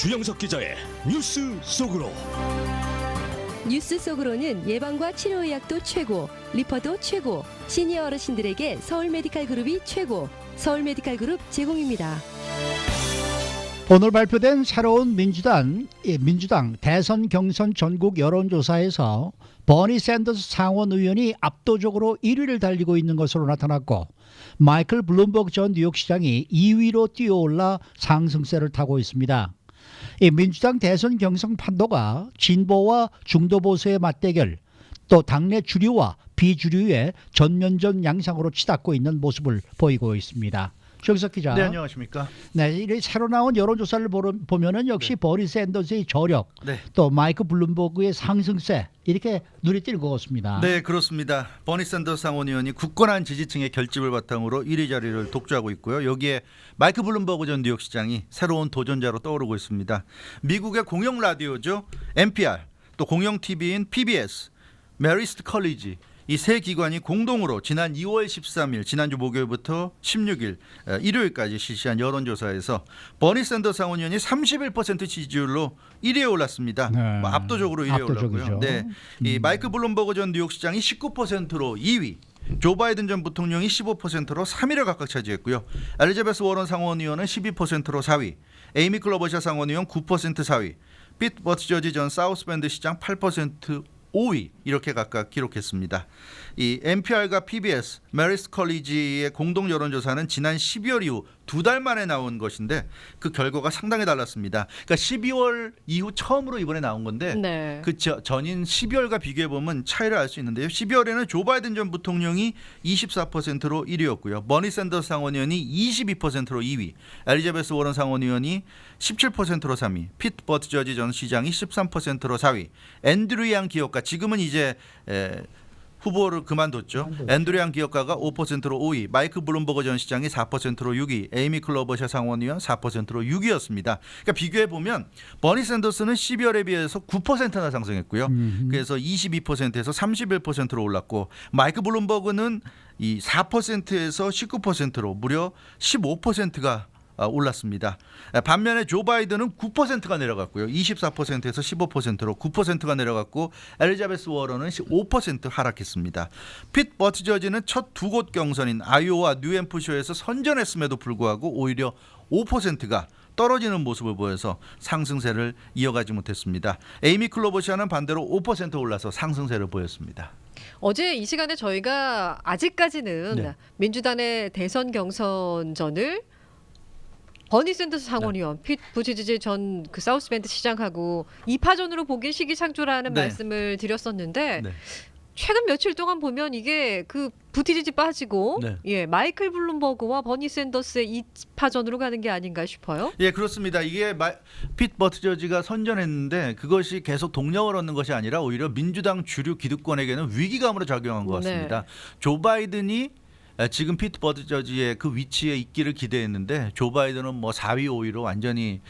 주영석 기자의 뉴스 속으로. 뉴스 속으로는 예방과 치료의학도 최고, 리퍼도 최고, 시니어 어르신들에게 서울 메디칼 그룹이 최고, 서울 메디칼 그룹 제공입니다. 오늘 발표된 새로운 민주당 대선 경선 전국 여론조사에서 버니 샌더스 상원 의원이 압도적으로 1위를 달리고 있는 것으로 나타났고, 마이클 블룸버그 전 뉴욕시장이 2위로 뛰어올라 상승세를 타고 있습니다. 이 민주당 대선 경선 판도가 진보와 중도 보수의 맞대결, 또 당내 주류와 비주류의 전면전 양상으로 치닫고 있는 모습을 보이고 있습니다. 조기석 기자. 네, 안녕하십니까. 네, 이 새로 나온 여론조사를 보면은 역시 네. 버니 샌더스의 저력, 네. 또 마이클 블룸버그의 상승세 이렇게 눈에 띌 것 같습니다. 네, 그렇습니다. 버니 샌더스 상원 의원이 굳건한 지지층의 결집을 바탕으로 1위 자리를 독주하고 있고요. 여기에 마이클 블룸버그 전 뉴욕시장이 새로운 도전자로 떠오르고 있습니다. 미국의 공영 라디오죠, NPR, 또 공영 TV인 PBS, 메리스트 컬리지, 이 세 기관이 공동으로 지난 2월 13일 지난주 목요일부터 16일 일요일까지 실시한 여론조사에서 버니 샌더스 상원 의원이 31% 지지율로 1위에 올랐습니다. 네. 압도적으로 1위에 압도적이죠. 올랐고요. 네, 이 마이클 블룸버그 전 뉴욕시장이 19%로 2위, 조 바이든 전 부통령이 15%로 3위를 각각 차지했고요. 엘리자베스 워런 상원 의원은 12%로 4위, 에이미 클로버셔 상원 의원 9% 4위, 피트 버티저지 전 사우스밴드 시장 8% 5위 이렇게 각각 기록했습니다. 이 NPR과 PBS, 메리스 컬리지의 공동 여론조사는 지난 12월 이후 2달 만에 나온 것인데 그 결과가 상당히 달랐습니다. 그러니까 12월 이후 처음으로 이번에 나온 건데 네. 그 전인 12월과 비교해 보면 차이를 알 수 있는데요. 12월에는 조 바이든 전 부통령이 24%로 1위였고요. 버니 샌더스 상원 의원이 22%로 2위, 엘리자베스 워런 상원 의원이 17%로 3위, 피트 버티저지 전 시장이 13%로 4위, 앤드류 양 기업가, 지금은 이제 후보를 그만뒀죠. 앤드류 양 기업가가 5%로 5위, 마이클 블룸버그 전 시장이 4%로 6위, 에이미 클로버셔 상원 의원 4%로 6위였습니다. 그러니까 비교해 보면 버니 샌더스는 12월에 비해서 9%나 상승했고요. 그래서 22%에서 31%로 올랐고, 마이클 블룸버그는 이 4%에서 19%로 무려 15%가 올랐습니다. 반면에 조 바이든은 9%가 내려갔고요. 24%에서 15%로 9%가 내려갔고, 엘리자베스 워런은 5% 하락했습니다. 핏 버티저지는 첫 두 곳 경선인 아이오와 뉴햄프셔에서 선전했음에도 불구하고 오히려 5%가 떨어지는 모습을 보여서 상승세를 이어가지 못했습니다. 에이미 클로버셔는 반대로 5% 올라서 상승세를 보였습니다. 어제 이 시간에 저희가 아직까지는 네. 민주당의 대선 경선전을 버니 샌더스 상원의원, 핏 부티지지 전 그 사우스밴드 시장하고 2파전으로 보기 시기상조라는 네. 말씀을 드렸었는데, 네. 최근 며칠 동안 보면 이게 그 부티지지 빠지고 네. 예, 마이클 블룸버그와 버니 샌더스의 2파전으로 가는 게 아닌가 싶어요. 예, 그렇습니다. 이게 핏 버티저지가 선전했는데 그것이 계속 동력을 얻는 것이 아니라 오히려 민주당 주류 기득권에게는 위기감으로 작용한 것 같습니다. 네. 조 바이든이 지금 피트 버티저지의 그 위치에 있기를 기대했는데 조 바이든은 뭐 4위, 5위로 완전히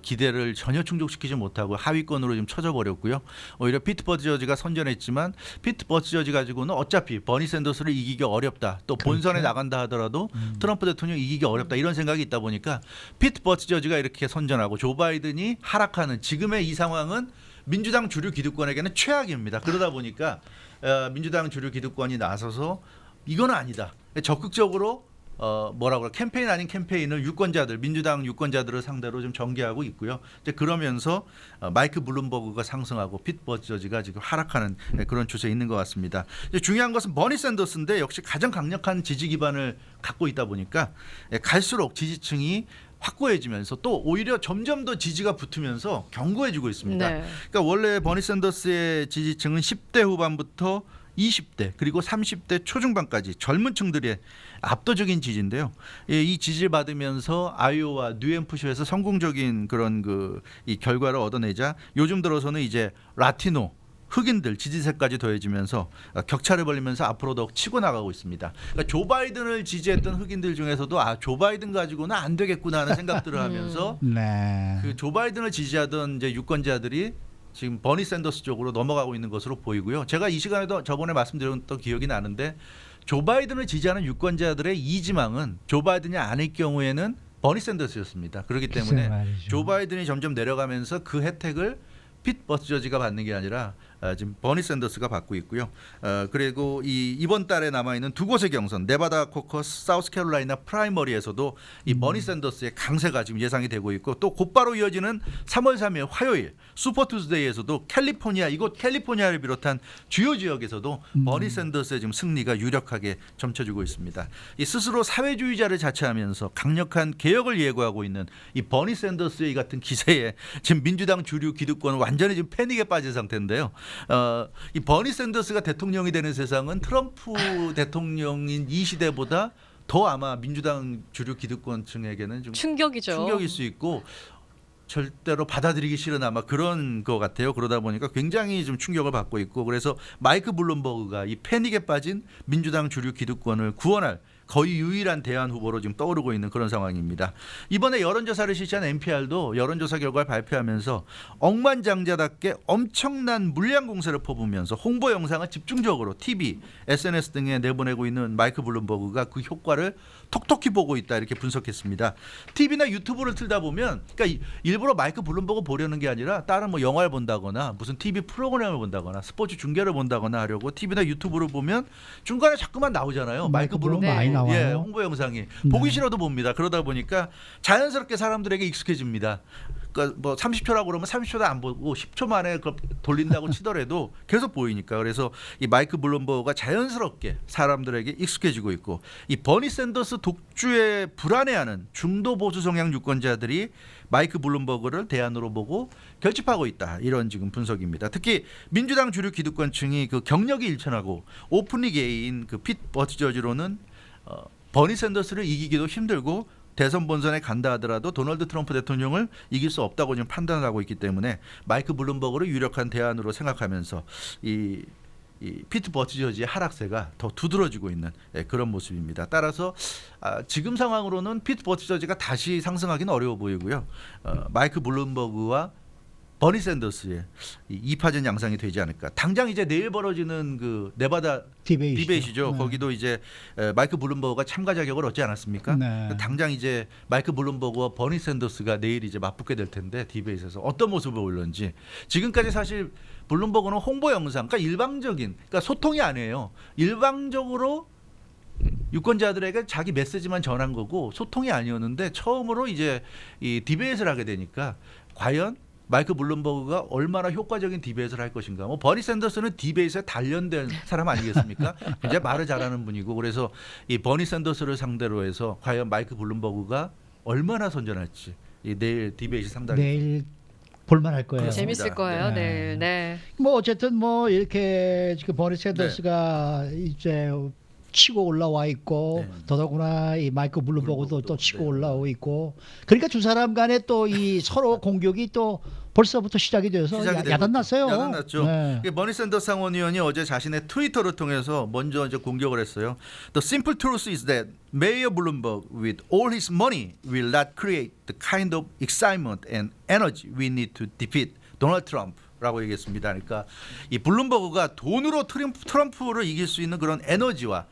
기대를 전혀 충족시키지 못하고 하위권으로 좀 쳐져버렸고요. 오히려 피트 버티저지가 선전했지만 피트 버티저지 가지고는 어차피 버니 샌더스를 이기기 어렵다. 또 본선에 나간다 하더라도 트럼프 대통령 이기기 어렵다. 이런 생각이 있다 보니까 피트 버티저지가 이렇게 선전하고 조 바이든이 하락하는 지금의 이 상황은 민주당 주류 기득권에게는 최악입니다. 그러다 보니까 민주당 주류 기득권이 나서서 이건 아니다. 적극적으로 뭐라고 캠페인 아닌 캠페인을 유권자들, 민주당 유권자들을 상대로 좀 전개하고 있고요. 이제 그러면서 마이클 블룸버그가 상승하고 핏 버티저지가 지금 하락하는 그런 추세에 있는 것 같습니다. 이제 중요한 것은 버니 샌더스인데 역시 가장 강력한 지지 기반을 갖고 있다 보니까 갈수록 지지층이 확고해지면서 또 오히려 점점 더 지지가 붙으면서 견고해지고 있습니다. 네. 그러니까 원래 버니 샌더스의 지지층은 10대 후반부터 20대 그리고 30대 초중반까지 젊은 층들의 압도적인 지지인데요. 이 지지를 받으면서 아이오와 뉴햄프셔에서 성공적인 그런 이 결과를 얻어내자 요즘 들어서는 이제 라티노 흑인들 지지세까지 더해지면서 격차를 벌리면서 앞으로 더욱 치고 나가고 있습니다. 그러니까 조 바이든을 지지했던 흑인들 중에서도 조 바이든 가지고는 안 되겠구나 하는 생각들을 하면서 네. 그 조 바이든을 지지하던 이제 유권자들이 지금 버니 샌더스 쪽으로 넘어가고 있는 것으로 보이고요. 제가 이 시간에도 저번에 말씀드렸던 기억이 나는데 조 바이든을 지지하는 유권자들의 이지망은 조 바이든이 아닐 경우에는 버니 샌더스였습니다. 그렇기 글쎄 때문에 말이죠. 조 바이든이 점점 내려가면서 그 혜택을 핏 버티저지가 받는 게 아니라 지금 버니 샌더스가 받고 있고요. 그리고 이번 달에 남아 있는 두 곳의 경선, 네바다 코커스, 사우스캐롤라이나 프라이머리에서도 이 버니 샌더스의 강세가 지금 예상이 되고 있고 또 곧바로 이어지는 3월 3일 화요일 슈퍼 투스데이에서도 캘리포니아 이곳 캘리포니아를 비롯한 주요 지역에서도 버니 샌더스의 지금 승리가 유력하게 점쳐지고 있습니다. 이 스스로 사회주의자를 자처하면서 강력한 개혁을 예고하고 있는 이 버니 샌더스의 이 같은 기세에 지금 민주당 주류 기득권은 완전히 지금 패닉에 빠진 상태인데요. 이 버니 샌더스가 대통령이 되는 세상은 트럼프 대통령인 이 시대보다 더 아마 민주당 주류 기득권층에게는 좀 충격이죠. 충격일 수 있고 절대로 받아들이기 싫은 아마 그런 것 같아요. 그러다 보니까 굉장히 좀 충격을 받고 있고 그래서 마이크 블룸버그가 이 패닉에 빠진 민주당 주류 기득권을 구원할 거의 유일한 대안 후보로 지금 떠오르고 있는 그런 상황입니다. 이번에 여론조사를 실시한 NPR도 여론조사 결과를 발표하면서 억만장자답게 엄청난 물량 공세를 퍼부으면서 홍보 영상을 집중적으로 TV, SNS 등에 내보내고 있는 마이크 블룸버그가 그 효과를 톡톡히 보고 있다 이렇게 분석했습니다. TV나 유튜브를 틀다 보면 그러니까 일부러 마이크 블룸버그 보려는 게 아니라 다른 뭐 영화를 본다거나 무슨 TV 프로그램을 본다거나 스포츠 중계를 본다거나 하려고 TV나 유튜브를 보면 중간에 자꾸만 나오잖아요. 마이크 블룸버그 많이 나와요. 예, 홍보 영상이 보기 싫어도 봅니다. 그러다 보니까 자연스럽게 사람들에게 익숙해집니다. 그러니까 뭐 30초라고 그러면 30초도 안 보고 10초 만에 그걸 돌린다고 치더라도 계속 보이니까 그래서 이 마이크 블룸버그가 자연스럽게 사람들에게 익숙해지고 있고 이 버니 샌더스 독주에 불안해하는 중도 보수 성향 유권자들이 마이크 블룸버그를 대안으로 보고 결집하고 있다 이런 지금 분석입니다. 특히 민주당 주류 기득권층이 그 경력이 일천하고 오픈리 게이인 그 핏 버티저지로는 버니 샌더스를 이기기도 힘들고 대선 본선에 간다 하더라도 도널드 트럼프 대통령을 이길 수 없다고 지금 판단을 하고 있기 때문에 마이크 블룸버그를 유력한 대안으로 생각하면서 이 피트 버티저지의 하락세가 더 두드러지고 있는 그런 모습입니다. 따라서 지금 상황으로는 피트 버티저지가 다시 상승하기는 어려워 보이고요. 마이크 블룸버그와 버니 샌더스의 2파전 양상이 되지 않을까. 당장 이제 내일 벌어지는 그 네바다 디베이트죠. 네. 거기도 이제 마이크 블룸버그가 참가 자격을 얻지 않았습니까? 네. 당장 이제 마이크 블룸버그와 버니 샌더스가 내일 이제 맞붙게 될 텐데 디베이트에서 어떤 모습을 보일런지. 지금까지 사실 블룸버그는 홍보 영상, 그러니까 일방적인, 그러니까 소통이 아니에요. 일방적으로 유권자들에게 자기 메시지만 전한 거고 소통이 아니었는데 처음으로 이제 이 디베이트를 하게 되니까 과연 마이크 블룸버그가 얼마나 효과적인 디베이트를 할 것인가. 뭐 버니 샌더스는 디베이트에 단련된 사람 아니겠습니까? 굉장히 말을 잘하는 분이고 그래서 이 버니 샌더스를 상대로 해서 과연 마이크 블룸버그가 얼마나 선전할지 이 내일 디베이트 상당히 내일 볼만할 거예요. 그렇습니다. 재밌을 거예요. 네. 내일. 네. 뭐 어쨌든 뭐 이렇게 지금 버니 샌더스가 이제 치고 올라와 있고 네. 더더구나 이 마이크 블룸버그도 또 치고 네. 올라오고 있고 그러니까 두 사람 간에 또 이 서로 공격이 또 벌써부터 시작이 돼서 야단났어요. 야단났죠. 네. 버니 샌더스 상원의원이 어제 자신의 트위터를 통해서 먼저 이제 공격을 했어요. The simple truth is that Mayor Bloomberg, with all his money, will not create the kind of excitement and energy we need to defeat Donald Trump. 라고 얘기했습니다. 그러니까 이 블룸버그가 돈으로 트럼프를 이길 수 있는 그런 에너지와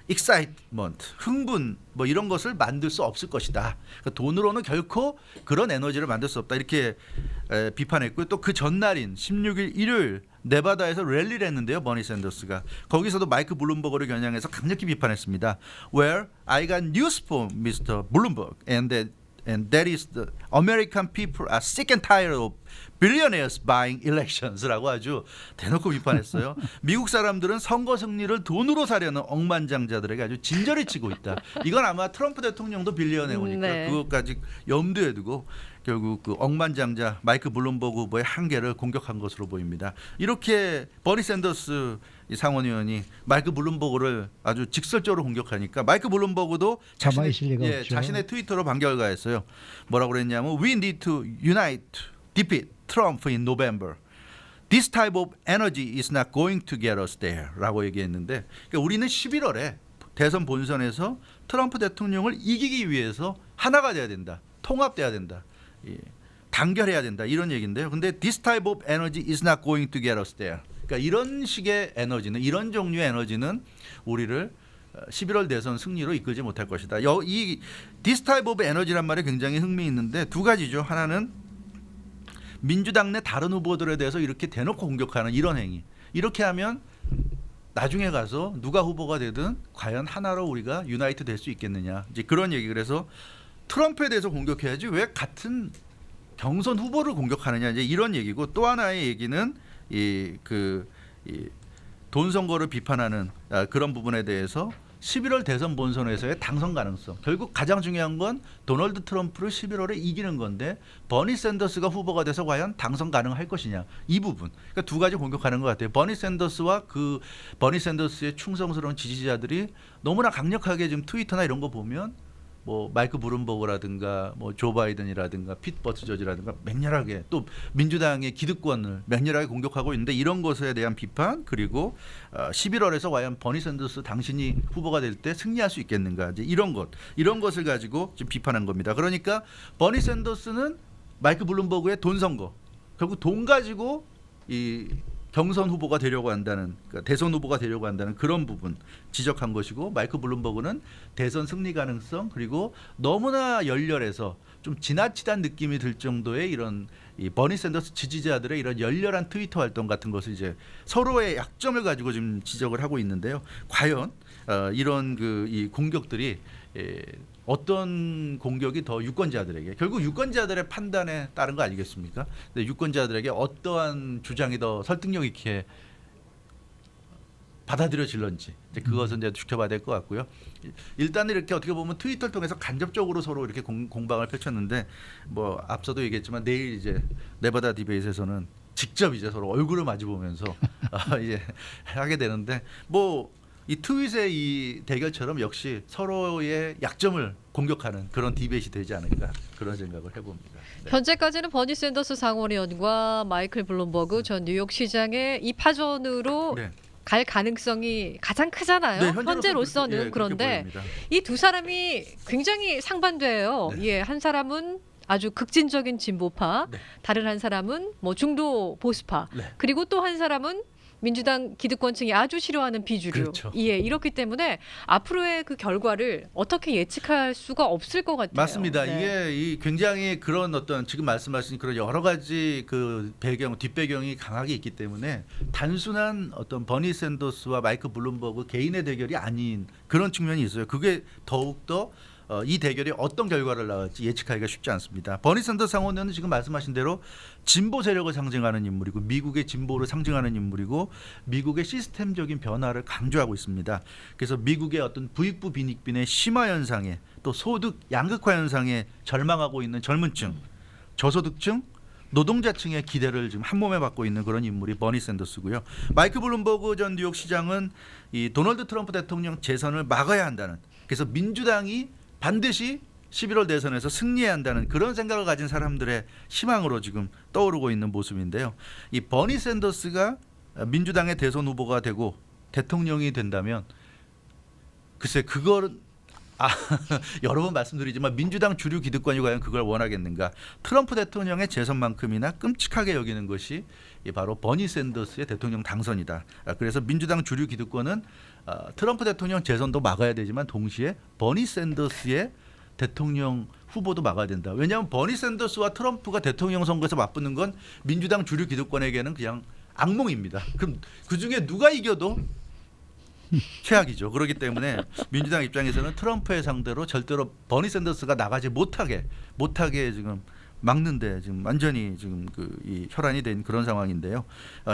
excitement, 흥분 뭐 이런 것을 만들 수 없을 것이다. 그러니까 돈으로는 결코 그런 에너지를 만들 수 없다. 이렇게 비판했고요. 또 그 전날인 16일 일요일 네바다에서 랠리를 했는데요. 버니 샌더스가 거기서도 마이크 블룸버그를 겨냥해서 강력히 비판했습니다. Well, I got news for Mr. Bloomberg and that is the American people are sick and tired of billionaires buying elections라고 아주 대놓고 비판했어요. 미국 사람들은 선거 승리를 돈으로 사려는 억만장자들에게 아주 진저리 치고 있다. 이건 아마 트럼프 대통령도 빌리언웨어니까 네. 그것까지 염두에 두고 결국 그 억만장자 마이크 블룸버그 후보의 한계를 공격한 것으로 보입니다. 이렇게 버니 샌더스 상원의원이 마이크 블룸버그를 아주 직설적으로 공격하니까 마이크 블룸버그도 가만히 있을 리가 없죠. 자신의 트위터로 반결가했어요. 뭐라고 그랬냐면 We need to unite, defeat Trump in November. This type of energy is not going to get us there 라고 얘기했는데 그러니까 우리는 11월에 대선 본선에서 트럼프 대통령을 이기기 위해서 하나가 돼야 된다. 통합돼야 된다. 단결해야 된다. 이런 얘기인데요. 근데 this type of energy is not going to get us there. 그러니까 이런 식의 에너지는 이런 종류의 에너지는 우리를 11월 대선 승리로 이끌지 못할 것이다. 이 This type of energy란 말이 굉장히 흥미있는데 두 가지죠. 하나는 민주당 내 다른 후보들에 대해서 이렇게 대놓고 공격하는 이런 행위. 이렇게 하면 나중에 가서 누가 후보가 되든 과연 하나로 우리가 유나이트 될 수 있겠느냐. 이제 그런 얘기. 그래서 트럼프에 대해서 공격해야지 왜 같은 경선 후보를 공격하느냐. 이제 이런 얘기고 또 하나의 얘기는 이 돈 선거를 비판하는 그런 부분에 대해서 11월 대선 본선에서의 당선 가능성. 결국 가장 중요한 건 도널드 트럼프를 11월에 이기는 건데 버니 샌더스가 후보가 돼서 과연 당선 가능할 것이냐. 이 부분. 그러니까 두 가지 공격하는 것 같아요. 버니 샌더스와 그 버니 샌더스의 충성스러운 지지자들이 너무나 강력하게 지금 트위터나 이런 거 보면 뭐 마이크 블룸버그라든가 뭐 조 바이든이라든가 핏 버티저지라든가 맹렬하게 또 민주당의 기득권을 맹렬하게 공격하고 있는데 이런 것에 대한 비판 그리고 11월에서 과연 버니 샌더스 당신이 후보가 될 때 승리할 수 있겠는가 이제 이런 것을 가지고 지금 비판한 겁니다. 그러니까 버니 샌더스는 마이크 블룸버그의 돈 선거 결국 돈 가지고 이 경선 후보가 되려고 한다는 그러니까 대선 후보가 되려고 한다는 그런 부분 지적한 것이고 마이크 블룸버그는 대선 승리 가능성 그리고 너무나 열렬해서 좀 지나치다는 느낌이 들 정도의 이런 이 버니 샌더스 지지자들의 이런 열렬한 트위터 활동 같은 것을 이제 서로의 약점을 가지고 지금 지적을 하고 있는데요. 과연 이런 이 공격들이 어떤 공격이 더 유권자들에게 결국 유권자들의 판단에 따른 거 아니겠습니까? 근데 유권자들에게 어떠한 주장이 더 설득력 있게 받아들여질런지 이제 그것은 이제 지켜봐야 될 것 같고요. 일단 이렇게 어떻게 보면 트위터를 통해서 간접적으로 서로 이렇게 공방을 펼쳤는데 뭐 앞서도 얘기했지만 내일 이제 네바다 디베이트에서는 직접 이제 서로 얼굴을 마주보면서 이제 하게 되는데 뭐. 이 트윗의 이 대결처럼 역시 서로의 약점을 공격하는 그런 디베이트이 되지 않을까 그런 생각을 해봅니다. 네. 현재까지는 버니 샌더스 상원의원과 마이클 블룸버그 전 뉴욕시장의 이 파전으로 네. 갈 가능성이 가장 크잖아요. 네, 현재로서는. 그런데 이 두 사람이 굉장히 상반돼요. 네. 예, 한 사람은 아주 극진적인 진보파, 네. 다른 한 사람은 뭐 중도 보수파, 네. 그리고 또 한 사람은 민주당 기득권층이 아주 싫어하는 비주류. 그렇죠. 예, 이렇기 때문에 앞으로의 그 결과를 어떻게 예측할 수가 없을 것 같아요. 맞습니다. 네. 이게 이 굉장히 그런 어떤 지금 말씀하신 그런 여러 가지 그 배경 뒷배경이 강하게 있기 때문에 단순한 어떤 버니 샌더스와 마이크 블룸버그 개인의 대결이 아닌 그런 측면이 있어요. 그게 더욱 더 이 대결이 어떤 결과를 낳을지 예측하기가 쉽지 않습니다. 버니 샌더스 상원의원은 지금 말씀하신 대로 진보 세력을 상징하는 인물이고 미국의 진보를 상징하는 인물이고 미국의 시스템적인 변화를 강조하고 있습니다. 그래서 미국의 어떤 부익부 빈익빈의 심화 현상에 또 소득 양극화 현상에 절망하고 있는 젊은층, 저소득층, 노동자층의 기대를 지금 한 몸에 받고 있는 그런 인물이 버니 샌더스고요. 마이크 블룸버그 전 뉴욕 시장은 이 도널드 트럼프 대통령 재선을 막아야 한다는 그래서 민주당이 반드시 11월 대선에서 승리해야 한다는 그런 생각을 가진 사람들의 희망으로 지금 떠오르고 있는 모습인데요. 이 버니 샌더스가 민주당의 대선 후보가 되고 대통령이 된다면 글쎄 그거는 여러 번 말씀드리지만 민주당 주류 기득권이 과연 그걸 원하겠는가. 트럼프 대통령의 재선만큼이나 끔찍하게 여기는 것이 바로 버니 샌더스의 대통령 당선이다. 그래서 민주당 주류 기득권은 트럼프 대통령 재선도 막아야 되지만 동시에 버니 샌더스의 대통령 후보도 막아야 된다. 왜냐하면 버니 샌더스와 트럼프가 대통령 선거에서 맞붙는 건 민주당 주류 기득권에게는 그냥 악몽입니다. 그럼 그중에 누가 이겨도 최악이죠. 그렇기 때문에 민주당 입장에서는 트럼프의 상대로 절대로 버니 샌더스가 나가지 못하게 지금 막는데 지금 완전히 지금 이 혈안이 된 그런 상황인데요.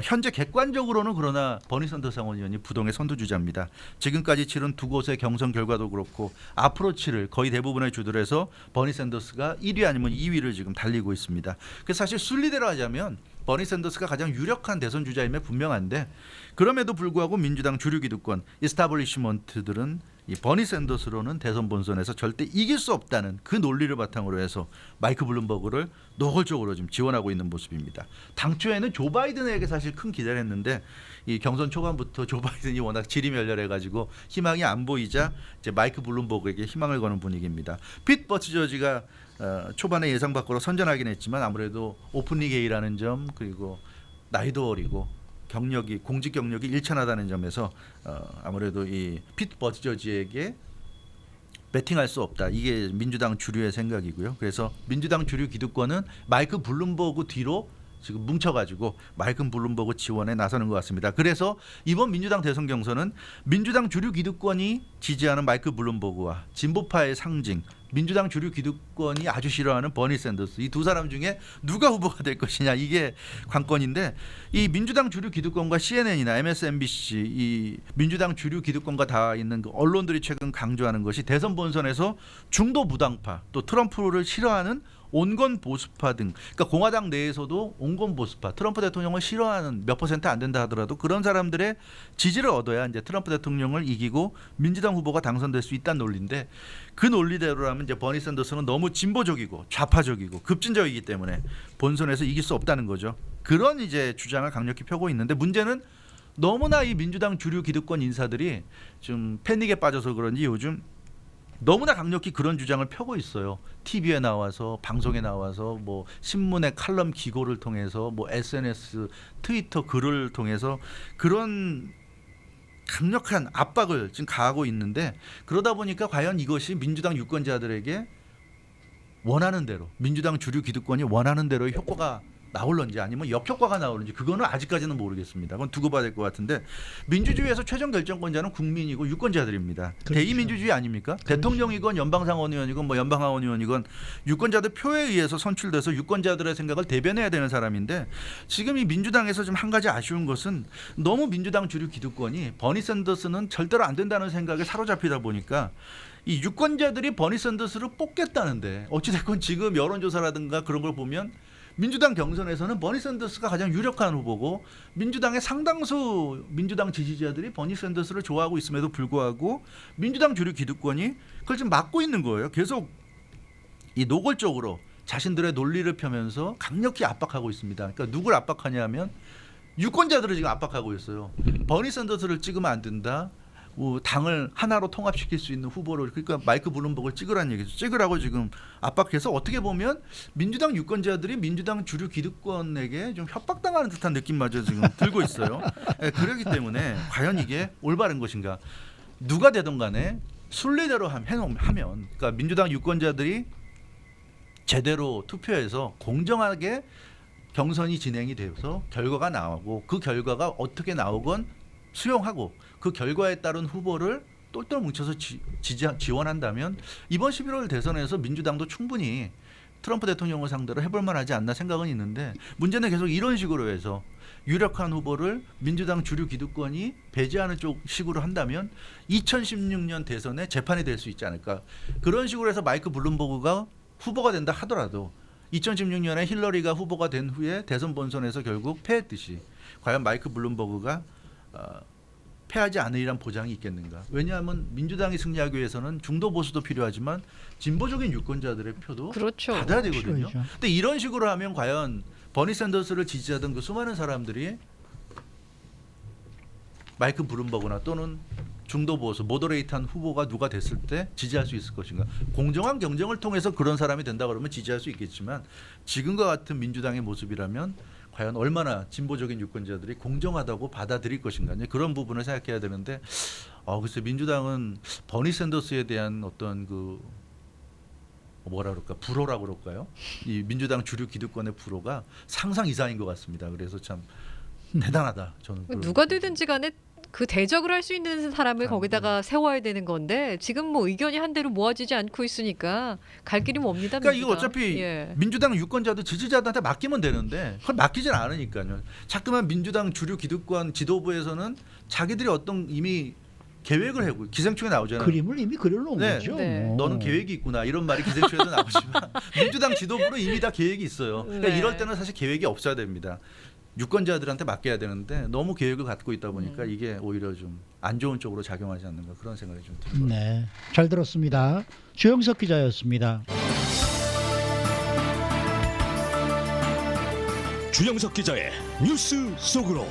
현재 객관적으로는 그러나 버니 샌더스 상원의원이 부동의 선두주자입니다. 지금까지 치른 두 곳의 경선 결과도 그렇고 앞으로 치를 거의 대부분의 주들에서 버니 샌더스가 1위 아니면 2위를 지금 달리고 있습니다. 그래서 사실 순리대로 하자면 버니 샌더스가 가장 유력한 대선 주자임에 분명한데 그럼에도 불구하고 민주당 주류 기득권 이스타블리시먼트들은 이 버니 샌더스로는 대선 본선에서 절대 이길 수 없다는 그 논리를 바탕으로 해서 마이크 블룸버그를 노골적으로 지금 지원하고 있는 모습입니다. 당초에는 조 바이든에게 사실 큰 기대를 했는데 이 경선 초반부터 조 바이든이 워낙 질이 멸렬해가지고 희망이 안 보이자 이제 마이크 블룸버그에게 희망을 거는 분위기입니다. 핏 버티저지가 초반에 예상 밖으로 선전하긴 했지만 아무래도 오픈리 게이라는 점 그리고 나이도 어리고 경력이 공직 경력이 일천하다는 점에서 아무래도 이 피트 버티저지에게 배팅할 수 없다. 이게 민주당 주류의 생각이고요. 그래서 민주당 주류 기득권은 마이크 블룸버그 뒤로 지금 뭉쳐가지고 마이크 블룸버그 지원에 나서는 것 같습니다. 그래서 이번 민주당 대선 경선은 민주당 주류 기득권이 지지하는 마이크 블룸버그와 진보파의 상징 민주당 주류 기득권이 아주 싫어하는 버니 샌더스 이 두 사람 중에 누가 후보가 될 것이냐 이게 관건인데 이 민주당 주류 기득권과 CNN이나 MSNBC 이 민주당 주류 기득권과 다 있는 그 언론들이 최근 강조하는 것이 대선 본선에서 중도 무당파 또 트럼프를 싫어하는 온건 보수파 등 그러니까 공화당 내에서도 온건 보수파 트럼프 대통령을 싫어하는 몇 퍼센트 안 된다 하더라도 그런 사람들의 지지를 얻어야 이제 트럼프 대통령을 이기고 민주당 후보가 당선될 수 있다는 논리인데 그 논리대로라면 이제 버니 샌더스는 너무 진보적이고 좌파적이고 급진적이기 때문에 본선에서 이길 수 없다는 거죠. 그런 이제 주장을 강력히 펴고 있는데 문제는 너무나 이 민주당 주류 기득권 인사들이 좀 패닉에 빠져서 그런지 요즘 너무나 강력히 그런 주장을 펴고 있어요. TV에 나와서 방송에 나와서 뭐 신문의 칼럼 기고를 통해서 뭐 SNS 트위터 글을 통해서 그런 강력한 압박을 지금 가하고 있는데 그러다 보니까 과연 이것이 민주당 유권자들에게 원하는 대로 민주당 주류 기득권이 원하는 대로의 효과가 나올런지 아니면 역효과가 나오는지 그거는 아직까지는 모르겠습니다. 그건 두고 봐야 될 것 같은데 민주주의에서 최종 결정권자는 국민이고 유권자들입니다. 그렇죠. 대의민주주의 아닙니까? 그렇죠. 대통령이건 연방상원의원이건 뭐 연방하원의원이건 유권자들 표에 의해서 선출돼서 유권자들의 생각을 대변해야 되는 사람인데 지금 이 민주당에서 좀 한 가지 아쉬운 것은 너무 민주당 주류 기득권이 버니 샌더스는 절대로 안 된다는 생각에 사로잡히다 보니까 이 유권자들이 버니 샌더스를 뽑겠다는데 어찌됐건 지금 여론조사라든가 그런 걸 보면 민주당 경선에서는 버니 샌더스가 가장 유력한 후보고 민주당의 상당수 민주당 지지자들이 버니 샌더스를 좋아하고 있음에도 불구하고 민주당 주류 기득권이 그걸 지금 막고 있는 거예요. 계속 이 노골적으로 자신들의 논리를 펴면서 강력히 압박하고 있습니다. 그러니까 누굴 압박하냐면 유권자들을 지금 압박하고 있어요. 버니 샌더스를 찍으면 안 된다. 당을 하나로 통합시킬 수 있는 후보를 그러니까 마이크 블룸버그를 찍으라는 얘기죠. 찍으라고 지금 압박해서 어떻게 보면 민주당 유권자들이 민주당 주류 기득권에게 좀 협박당하는 듯한 느낌마저 지금 들고 있어요. 그렇기 때문에 과연 이게 올바른 것인가. 누가 되든 간에 순리대로 하면 그러니까 민주당 유권자들이 제대로 투표해서 공정하게 경선이 진행이 돼서 결과가 나오고 그 결과가 어떻게 나오건 수용하고 그 결과에 따른 후보를 똘똘 뭉쳐서 지원한다면 이번 11월 대선에서 민주당도 충분히 트럼프 대통령을 상대로 해볼 만하지 않나 생각은 있는데 문제는 계속 이런 식으로 해서 유력한 후보를 민주당 주류 기득권이 배제하는 쪽 식으로 한다면 2016년 대선에 재판이 될 수 있지 않을까. 그런 식으로 해서 마이크 블룸버그가 후보가 된다 하더라도 2016년에 힐러리가 후보가 된 후에 대선 본선에서 결국 패했듯이 과연 마이크 블룸버그가 패하지 않으리란 보장이 있겠는가. 왜냐하면 민주당이 승리하기 위해서는 중도 보수도 필요하지만 진보적인 유권자들의 표도 그렇죠. 받아야 되거든요. 필요하죠. 근데 이런 식으로 하면 과연 버니 샌더스를 지지하던 그 수많은 사람들이 마이크 블룸버그나 또는 중도 보수 모더레이트한 후보가 누가 됐을 때 지지할 수 있을 것인가. 공정한 경쟁을 통해서 그런 사람이 된다 그러면 지지할 수 있겠지만 지금과 같은 민주당의 모습이라면 과연 얼마나 진보적인 유권자들이 공정하다고 받아들일 것인가 그런 부분을 생각해야 되는데 글쎄 민주당은 버니 샌더스에 대한 어떤 그 뭐라 그럴까 불호라고 그럴까요? 이 민주당 주류 기득권의 불호가 상상 이상인 것 같습니다. 그래서 참 대단하다 저는. 누가 되든지 간에 그 대적을 할 수 있는 사람을 거기다가 세워야 되는 건데 지금 뭐 의견이 한대로 모아지지 않고 있으니까 갈 길이 멉니다. 그러니까 민주당. 이거 어차피 예. 민주당 유권자들 지지자들한테 맡기면 되는데 그걸 맡기질 않으니까요. 자꾸만 민주당 주류 기득권 지도부에서는 자기들이 어떤 이미 계획을 하고 기생충에 나오잖아요. 그림을 이미 그려놓은 네. 거죠. 네. 뭐. 너는 계획이 있구나 이런 말이 기생충에도 나오지만 민주당 지도부는 이미 다 계획이 있어요. 그러니까 네. 이럴 때는 사실 계획이 없어야 됩니다. 유권자들한테 맡겨야 되는데 너무 계획을 갖고 있다 보니까 이게 오히려 좀 안 좋은 쪽으로 작용하지 않는가 그런 생각이 좀 듭니다. 네, 잘 들었습니다. 주영석 기자였습니다. 주영석 기자의 뉴스 속으로.